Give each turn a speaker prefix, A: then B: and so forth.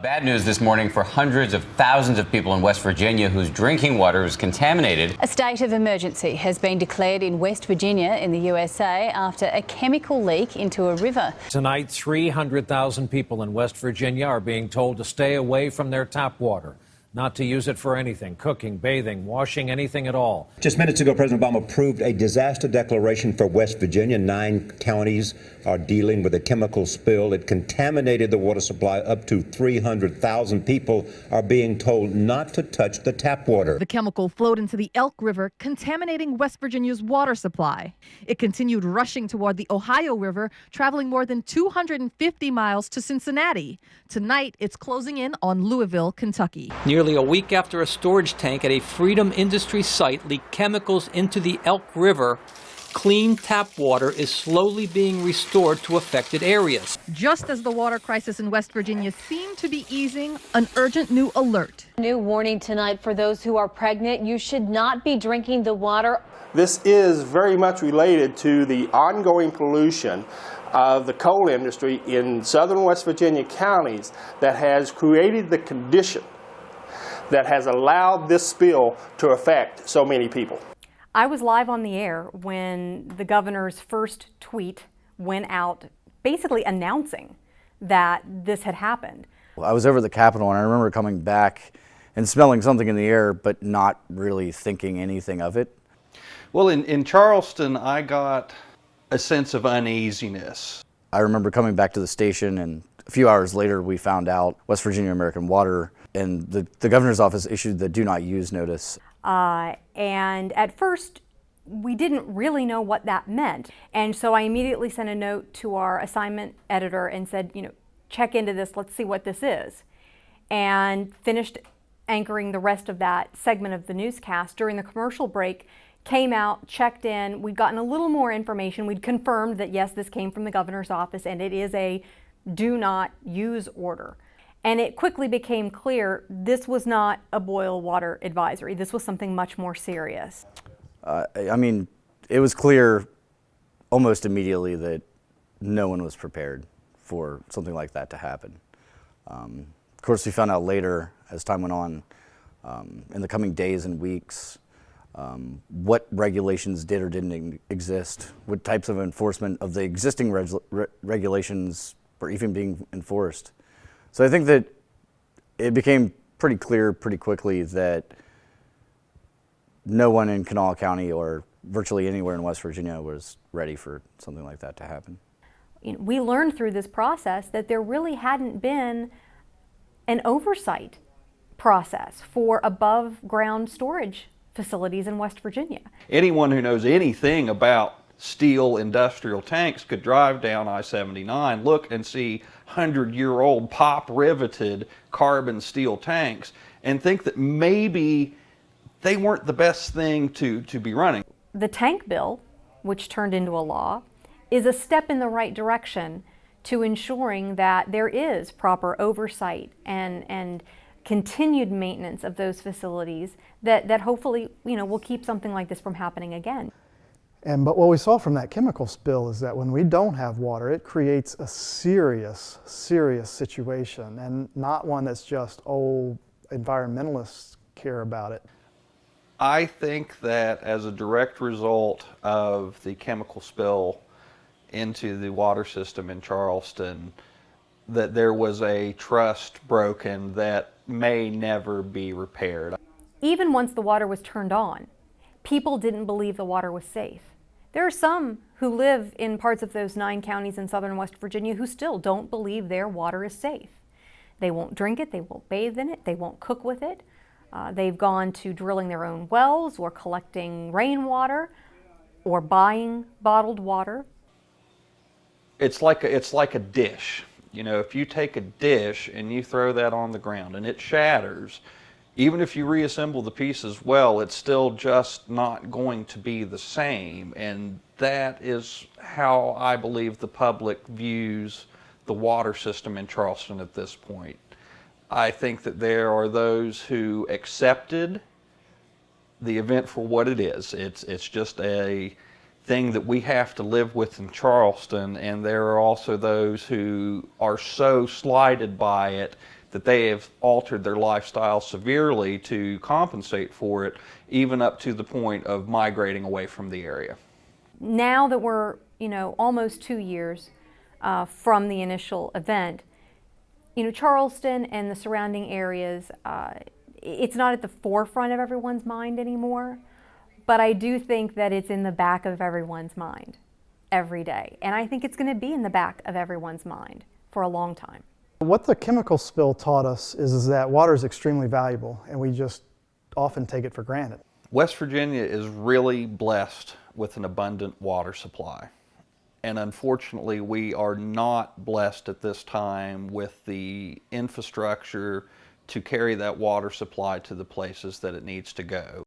A: Bad news this morning for hundreds of thousands of people in West Virginia whose drinking water is contaminated.
B: A state of emergency has been declared in West Virginia in the USA after a chemical leak into a river.
C: Tonight, 300,000 people in West Virginia are being told to stay away from their tap water, not to use it for anything, cooking, bathing, washing, anything at all.
D: Just minutes ago, President Obama approved a disaster declaration for West Virginia. 9 counties are dealing with a chemical spill. It contaminated the water supply. Up to 300,000 people are being told not to touch the tap water.
E: The chemical flowed into the Elk River, contaminating West Virginia's water supply. It continued rushing toward the Ohio River, traveling more than 250 miles to Cincinnati. Tonight, it's closing in on Louisville, Kentucky.
F: Nearly a week after a storage tank at a Freedom Industries site leaked chemicals into the Elk River, clean tap water is slowly being restored to affected areas.
E: Just as the water crisis in West Virginia seemed to be easing, an urgent new alert.
G: New warning tonight for those who are pregnant. You should not be drinking the water.
H: This is very much related to the ongoing pollution of the coal industry in southern West Virginia counties that has created the condition that has allowed this spill to affect so many people.
I: I was live on the air when the governor's first tweet went out basically announcing that this had happened.
J: I was over at the Capitol and I remember coming back and smelling something in the air but not really thinking anything of it.
K: Well, in Charleston, I got a sense of uneasiness.
J: I remember coming back to the station, and a few hours later we found out West Virginia American Water and the governor's office issued the do not use notice.
I: And at first, we didn't really know what that meant. And so I immediately sent a note to our assignment editor and said, check into this, let's see what this is. And finished anchoring the rest of that segment of the newscast. During the commercial break, came out, checked in, we'd gotten a little more information. We'd confirmed that yes, this came from the governor's office and it is a do not use order. And it quickly became clear this was not a boil water advisory. This was something much more serious.
J: I mean, it was clear almost immediately that no one was prepared for something like that to happen. Of course, we found out later as time went on, in the coming days and weeks, what regulations did or didn't exist, what types of enforcement of the existing regulations were even being enforced. So I think that it became pretty clear pretty quickly that no one in Kanawha County or virtually anywhere in West Virginia was ready for something like that to happen.
I: We learned through this process that there really hadn't been an oversight process for above ground storage facilities in West Virginia.
K: Anyone who knows anything about steel industrial tanks could drive down I-79, look and see 100-year-old pop-riveted carbon steel tanks and think that maybe they weren't the best thing to be running.
I: The tank bill, which turned into a law, is a step in the right direction to ensuring that there is proper oversight and continued maintenance of those facilities that hopefully will keep something like this from happening again.
L: But what we saw from that chemical spill is that when we don't have water, it creates a serious situation, and not one that's just, environmentalists care about it.
K: I think that as a direct result of the chemical spill into the water system in Charleston, that there was a trust broken that may never be repaired.
I: Even once the water was turned on, people didn't believe the water was safe. There are some who live in parts of those 9 counties in southern West Virginia who still don't believe their water is safe. They won't drink it, they won't bathe in it, they won't cook with it. They've gone to drilling their own wells or collecting rainwater or buying bottled water.
K: It's like a dish. If you take a dish and you throw that on the ground and it shatters, even if you reassemble the pieces well, it's still just not going to be the same. And that is how I believe the public views the water system in Charleston at this point. I think that there are those who accepted the event for what it is. It's just a thing that we have to live with in Charleston, and there are also those who are so slighted by it that they have altered their lifestyle severely to compensate for it, even up to the point of migrating away from the area.
I: Now that we're, almost 2 years from the initial event, Charleston and the surrounding areas, it's not at the forefront of everyone's mind anymore, but I do think that it's in the back of everyone's mind every day. And I think it's going to be in the back of everyone's mind for a long time.
L: What the chemical spill taught us is that water is extremely valuable, and we just often take it for granted.
K: West Virginia is really blessed with an abundant water supply. And unfortunately, we are not blessed at this time with the infrastructure to carry that water supply to the places that it needs to go.